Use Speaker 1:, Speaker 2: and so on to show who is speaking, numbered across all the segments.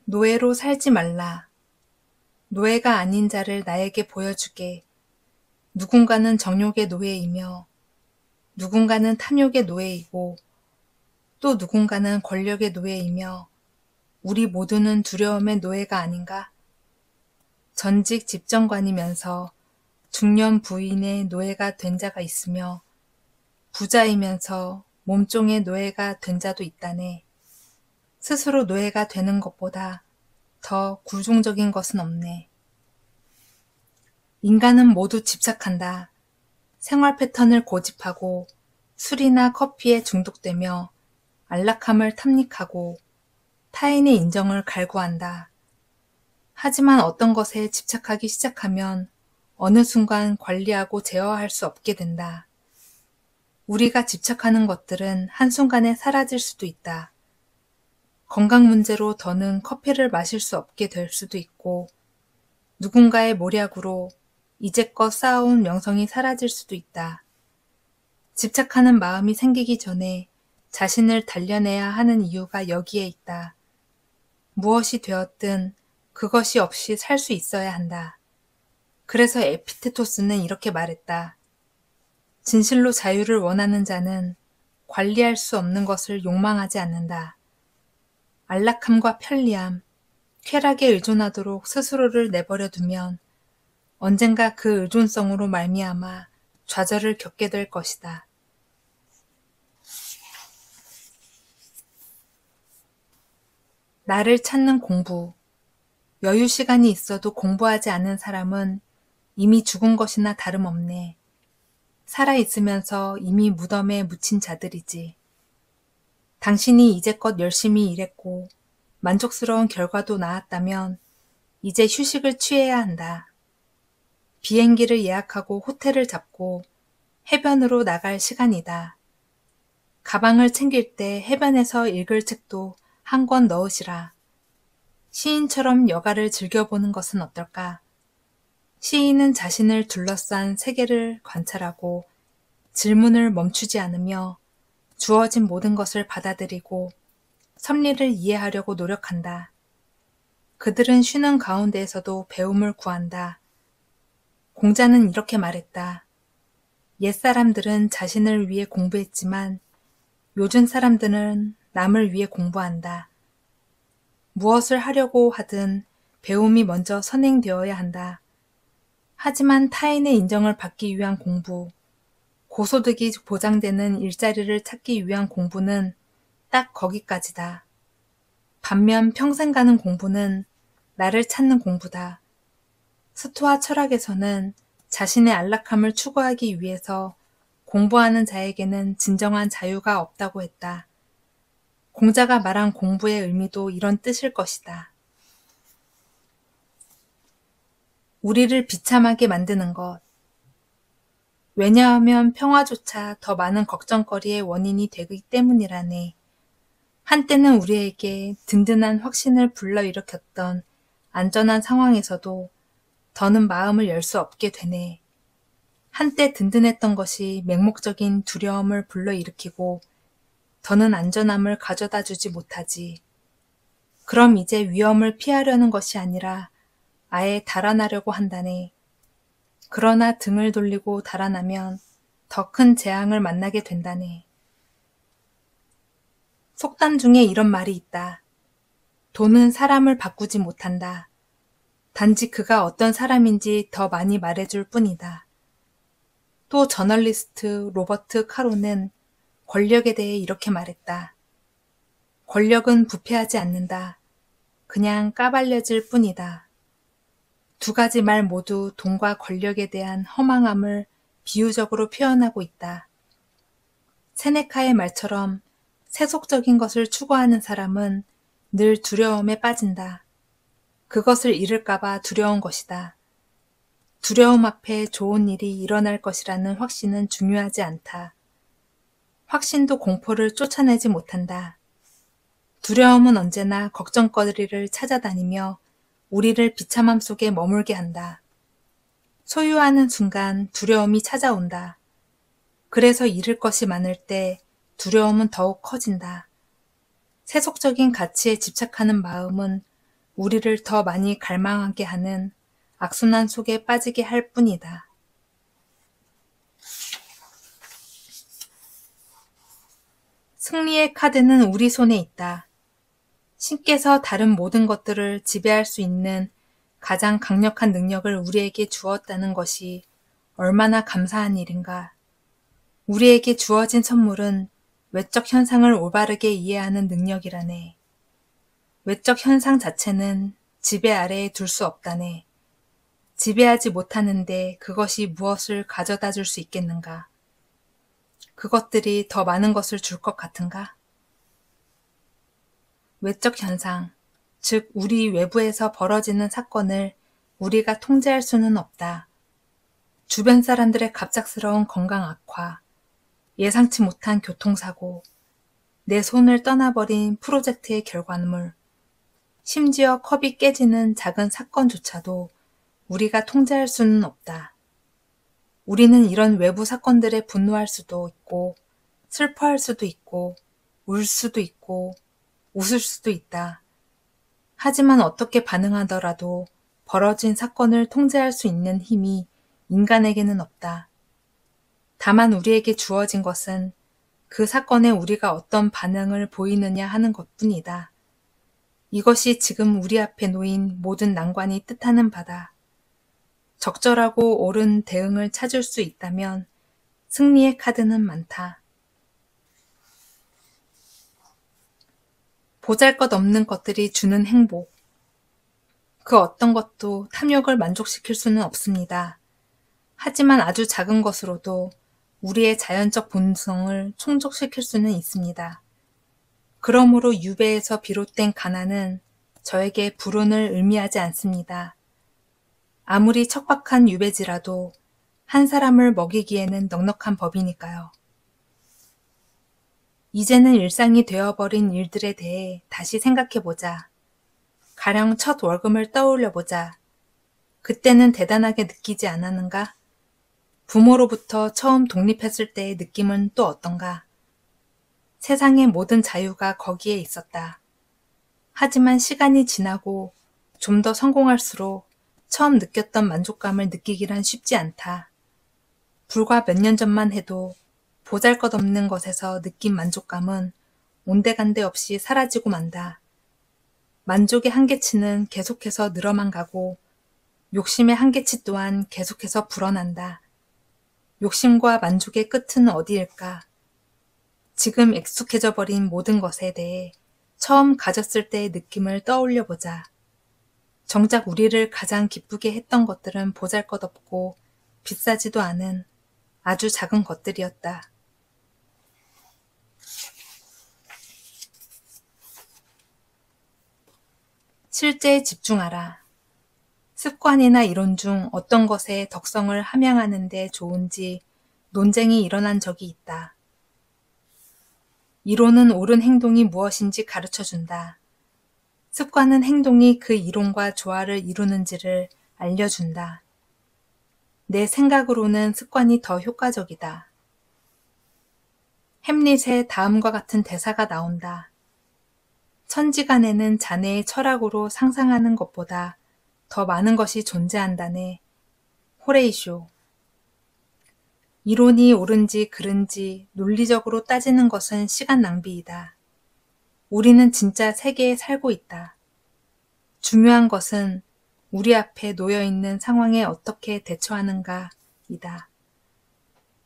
Speaker 1: 노예로 살지 말라. 노예가 아닌 자를 나에게 보여주게. 누군가는 정욕의 노예이며 누군가는 탐욕의 노예이고 또 누군가는 권력의 노예이며 우리 모두는 두려움의 노예가 아닌가? 전직 집정관이면서 중년 부인의 노예가 된 자가 있으며 부자이면서 몸종의 노예가 된 자도 있다네. 스스로 노예가 되는 것보다 더 굴종적인 것은 없네. 인간은 모두 집착한다. 생활 패턴을 고집하고 술이나 커피에 중독되며 안락함을 탐닉하고 타인의 인정을 갈구한다. 하지만 어떤 것에 집착하기 시작하면 어느 순간 관리하고 제어할 수 없게 된다. 우리가 집착하는 것들은 한순간에 사라질 수도 있다. 건강 문제로 더는 커피를 마실 수 없게 될 수도 있고 누군가의 모략으로 이제껏 쌓아온 명성이 사라질 수도 있다. 집착하는 마음이 생기기 전에 자신을 단련해야 하는 이유가 여기에 있다. 무엇이 되었든 그것이 없이 살 수 있어야 한다. 그래서 에피테토스는 이렇게 말했다. 진실로 자유를 원하는 자는 관리할 수 없는 것을 욕망하지 않는다. 안락함과 편리함, 쾌락에 의존하도록 스스로를 내버려 두면 언젠가 그 의존성으로 말미암아 좌절을 겪게 될 것이다. 나를 찾는 공부. 여유 시간이 있어도 공부하지 않은 사람은 이미 죽은 것이나 다름없네. 살아있으면서 이미 무덤에 묻힌 자들이지. 당신이 이제껏 열심히 일했고 만족스러운 결과도 나왔다면 이제 휴식을 취해야 한다. 비행기를 예약하고 호텔을 잡고 해변으로 나갈 시간이다. 가방을 챙길 때 해변에서 읽을 책도 한 권 넣으시라. 시인처럼 여가를 즐겨보는 것은 어떨까? 시인은 자신을 둘러싼 세계를 관찰하고 질문을 멈추지 않으며 주어진 모든 것을 받아들이고 섭리를 이해하려고 노력한다. 그들은 쉬는 가운데에서도 배움을 구한다. 공자는 이렇게 말했다. 옛사람들은 자신을 위해 공부했지만 요즘 사람들은 남을 위해 공부한다. 무엇을 하려고 하든 배움이 먼저 선행되어야 한다. 하지만 타인의 인정을 받기 위한 공부, 고소득이 보장되는 일자리를 찾기 위한 공부는 딱 거기까지다. 반면 평생 가는 공부는 나를 찾는 공부다. 스토아 철학에서는 자신의 안락함을 추구하기 위해서 공부하는 자에게는 진정한 자유가 없다고 했다. 공자가 말한 공부의 의미도 이런 뜻일 것이다. 우리를 비참하게 만드는 것. 왜냐하면 평화조차 더 많은 걱정거리의 원인이 되기 때문이라네. 한때는 우리에게 든든한 확신을 불러일으켰던 안전한 상황에서도 더는 마음을 열 수 없게 되네. 한때 든든했던 것이 맹목적인 두려움을 불러일으키고 더는 안전함을 가져다 주지 못하지. 그럼 이제 위험을 피하려는 것이 아니라 아예 달아나려고 한다네. 그러나 등을 돌리고 달아나면 더 큰 재앙을 만나게 된다네. 속담 중에 이런 말이 있다. 돈은 사람을 바꾸지 못한다. 단지 그가 어떤 사람인지 더 많이 말해줄 뿐이다. 또 저널리스트 로버트 카로는 권력에 대해 이렇게 말했다. 권력은 부패하지 않는다. 그냥 까발려질 뿐이다. 두 가지 말 모두 돈과 권력에 대한 허망함을 비유적으로 표현하고 있다. 세네카의 말처럼 세속적인 것을 추구하는 사람은 늘 두려움에 빠진다. 그것을 잃을까봐 두려운 것이다. 두려움 앞에 좋은 일이 일어날 것이라는 확신은 중요하지 않다. 확신도 공포를 쫓아내지 못한다. 두려움은 언제나 걱정거리를 찾아다니며 우리를 비참함 속에 머물게 한다. 소유하는 순간 두려움이 찾아온다. 그래서 잃을 것이 많을 때 두려움은 더욱 커진다. 세속적인 가치에 집착하는 마음은 우리를 더 많이 갈망하게 하는 악순환 속에 빠지게 할 뿐이다. 승리의 카드는 우리 손에 있다. 신께서 다른 모든 것들을 지배할 수 있는 가장 강력한 능력을 우리에게 주었다는 것이 얼마나 감사한 일인가. 우리에게 주어진 선물은 외적 현상을 올바르게 이해하는 능력이라네. 외적 현상 자체는 지배 아래에 둘 수 없다네. 지배하지 못하는데 그것이 무엇을 가져다 줄 수 있겠는가? 그것들이 더 많은 것을 줄 것 같은가? 외적 현상, 즉 우리 외부에서 벌어지는 사건을 우리가 통제할 수는 없다. 주변 사람들의 갑작스러운 건강 악화, 예상치 못한 교통사고, 내 손을 떠나버린 프로젝트의 결과물, 심지어 컵이 깨지는 작은 사건조차도 우리가 통제할 수는 없다. 우리는 이런 외부 사건들에 분노할 수도 있고, 슬퍼할 수도 있고, 울 수도 있고, 웃을 수도 있다. 하지만 어떻게 반응하더라도 벌어진 사건을 통제할 수 있는 힘이 인간에게는 없다. 다만 우리에게 주어진 것은 그 사건에 우리가 어떤 반응을 보이느냐 하는 것뿐이다. 이것이 지금 우리 앞에 놓인 모든 난관이 뜻하는 바다. 적절하고 옳은 대응을 찾을 수 있다면 승리의 카드는 많다. 보잘것없는 것들이 주는 행복. 그 어떤 것도 탐욕을 만족시킬 수는 없습니다. 하지만 아주 작은 것으로도 우리의 자연적 본성을 충족시킬 수는 있습니다. 그러므로 유배에서 비롯된 가난은 저에게 불운을 의미하지 않습니다. 아무리 척박한 유배지라도 한 사람을 먹이기에는 넉넉한 법이니까요. 이제는 일상이 되어버린 일들에 대해 다시 생각해보자. 가령 첫 월급을 떠올려보자. 그때는 대단하게 느끼지 않았는가? 부모로부터 처음 독립했을 때의 느낌은 또 어떤가? 세상의 모든 자유가 거기에 있었다. 하지만 시간이 지나고 좀 더 성공할수록 처음 느꼈던 만족감을 느끼기란 쉽지 않다. 불과 몇 년 전만 해도 보잘것없는 것에서 느낀 만족감은 온데간데 없이 사라지고 만다. 만족의 한계치는 계속해서 늘어만 가고 욕심의 한계치 또한 계속해서 불어난다. 욕심과 만족의 끝은 어디일까? 지금 익숙해져 버린 모든 것에 대해 처음 가졌을 때의 느낌을 떠올려보자. 정작 우리를 가장 기쁘게 했던 것들은 보잘것없고 비싸지도 않은 아주 작은 것들이었다. 실제에 집중하라. 습관이나 이론 중 어떤 것의 덕성을 함양하는 데 좋은지 논쟁이 일어난 적이 있다. 이론은 옳은 행동이 무엇인지 가르쳐준다. 습관은 행동이 그 이론과 조화를 이루는지를 알려준다. 내 생각으로는 습관이 더 효과적이다. 햄릿의 다음과 같은 대사가 나온다. 천지간에는 자네의 철학으로 상상하는 것보다 더 많은 것이 존재한다네. 호레이쇼. 이론이 옳은지 그른지 논리적으로 따지는 것은 시간 낭비이다. 우리는 진짜 세계에 살고 있다. 중요한 것은 우리 앞에 놓여있는 상황에 어떻게 대처하는가이다.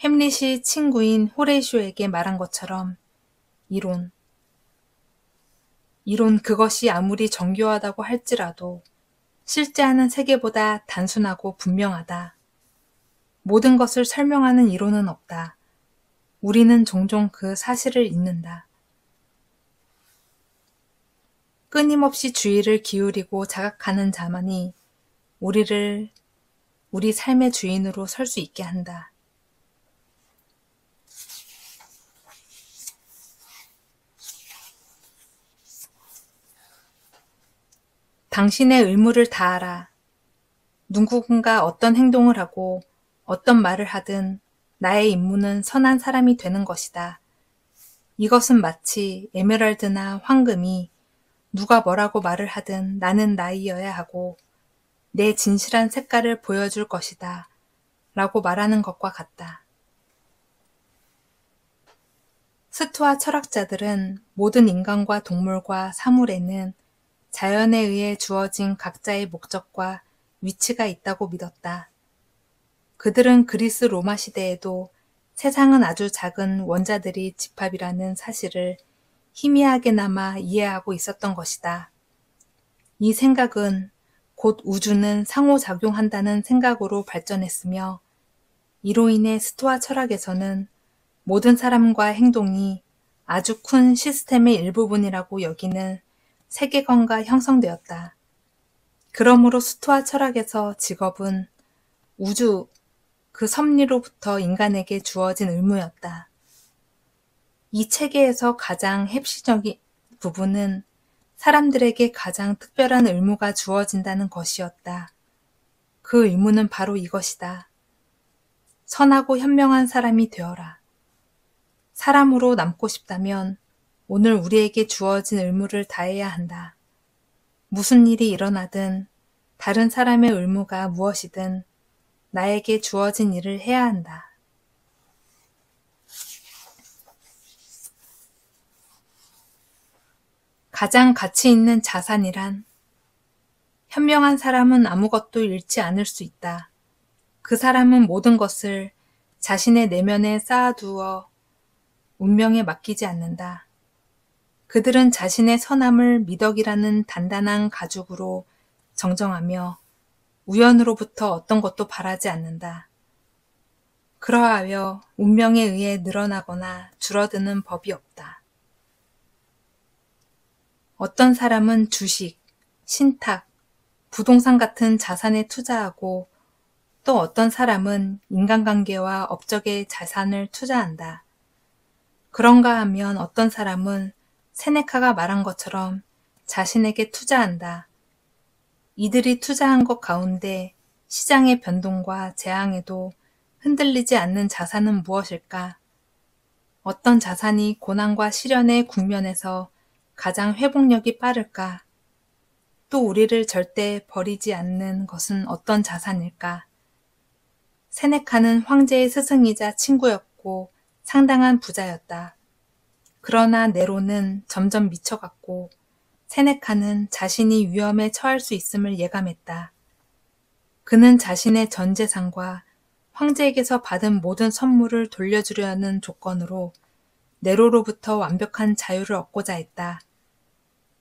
Speaker 1: 햄릿이 친구인 호레이쇼에게 말한 것처럼 이론 그것이 아무리 정교하다고 할지라도 실제하는 세계보다 단순하고 분명하다. 모든 것을 설명하는 이론은 없다. 우리는 종종 그 사실을 잊는다. 끊임없이 주의를 기울이고 자각하는 자만이 우리를 우리 삶의 주인으로 설 수 있게 한다. 당신의 의무를 다하라. 누군가 어떤 행동을 하고 어떤 말을 하든 나의 임무는 선한 사람이 되는 것이다. 이것은 마치 에메랄드나 황금이 누가 뭐라고 말을 하든 나는 나이여야 하고 내 진실한 색깔을 보여줄 것이다 라고 말하는 것과 같다. 스토아 철학자들은 모든 인간과 동물과 사물에는 자연에 의해 주어진 각자의 목적과 위치가 있다고 믿었다. 그들은 그리스 로마 시대에도 세상은 아주 작은 원자들이 집합이라는 사실을 희미하게나마 이해하고 있었던 것이다. 이 생각은 곧 우주는 상호작용한다는 생각으로 발전했으며 이로 인해 스토아 철학에서는 모든 사람과 행동이 아주 큰 시스템의 일부분이라고 여기는 세계관과 형성되었다. 그러므로 스토아 철학에서 직업은 우주, 그 섭리로부터 인간에게 주어진 의무였다. 이 체계에서 가장 핵심적인 부분은 사람들에게 가장 특별한 의무가 주어진다는 것이었다. 그 의무는 바로 이것이다. 선하고 현명한 사람이 되어라. 사람으로 남고 싶다면 오늘 우리에게 주어진 의무를 다해야 한다. 무슨 일이 일어나든 다른 사람의 의무가 무엇이든 나에게 주어진 일을 해야 한다. 가장 가치 있는 자산이란 현명한 사람은 아무것도 잃지 않을 수 있다. 그 사람은 모든 것을 자신의 내면에 쌓아두어 운명에 맡기지 않는다. 그들은 자신의 선함을 미덕이라는 단단한 가죽으로 정정하며 우연으로부터 어떤 것도 바라지 않는다. 그러하여 운명에 의해 늘어나거나 줄어드는 법이 없다. 어떤 사람은 주식, 신탁, 부동산 같은 자산에 투자하고 또 어떤 사람은 인간관계와 업적의 자산을 투자한다. 그런가 하면 어떤 사람은 세네카가 말한 것처럼 자신에게 투자한다. 이들이 투자한 것 가운데 시장의 변동과 재앙에도 흔들리지 않는 자산은 무엇일까? 어떤 자산이 고난과 시련의 국면에서 가장 회복력이 빠를까? 또 우리를 절대 버리지 않는 것은 어떤 자산일까? 세네카는 황제의 스승이자 친구였고 상당한 부자였다. 그러나 네로는 점점 미쳐갔고 세네카는 자신이 위험에 처할 수 있음을 예감했다. 그는 자신의 전 재산과 황제에게서 받은 모든 선물을 돌려주려는 조건으로 네로로부터 완벽한 자유를 얻고자 했다.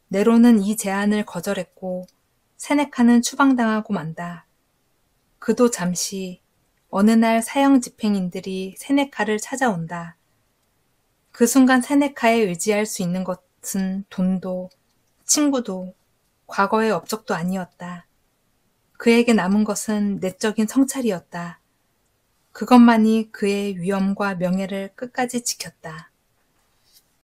Speaker 1: 네로는 이 제안을 거절했고 세네카는 추방당하고 만다. 그도 잠시 어느 날 사형 집행인들이 세네카를 찾아온다. 그 순간 세네카에 의지할 수 있는 것은 돈도 친구도 과거의 업적도 아니었다. 그에게 남은 것은 내적인 성찰이었다. 그것만이 그의 위엄과 명예를 끝까지 지켰다.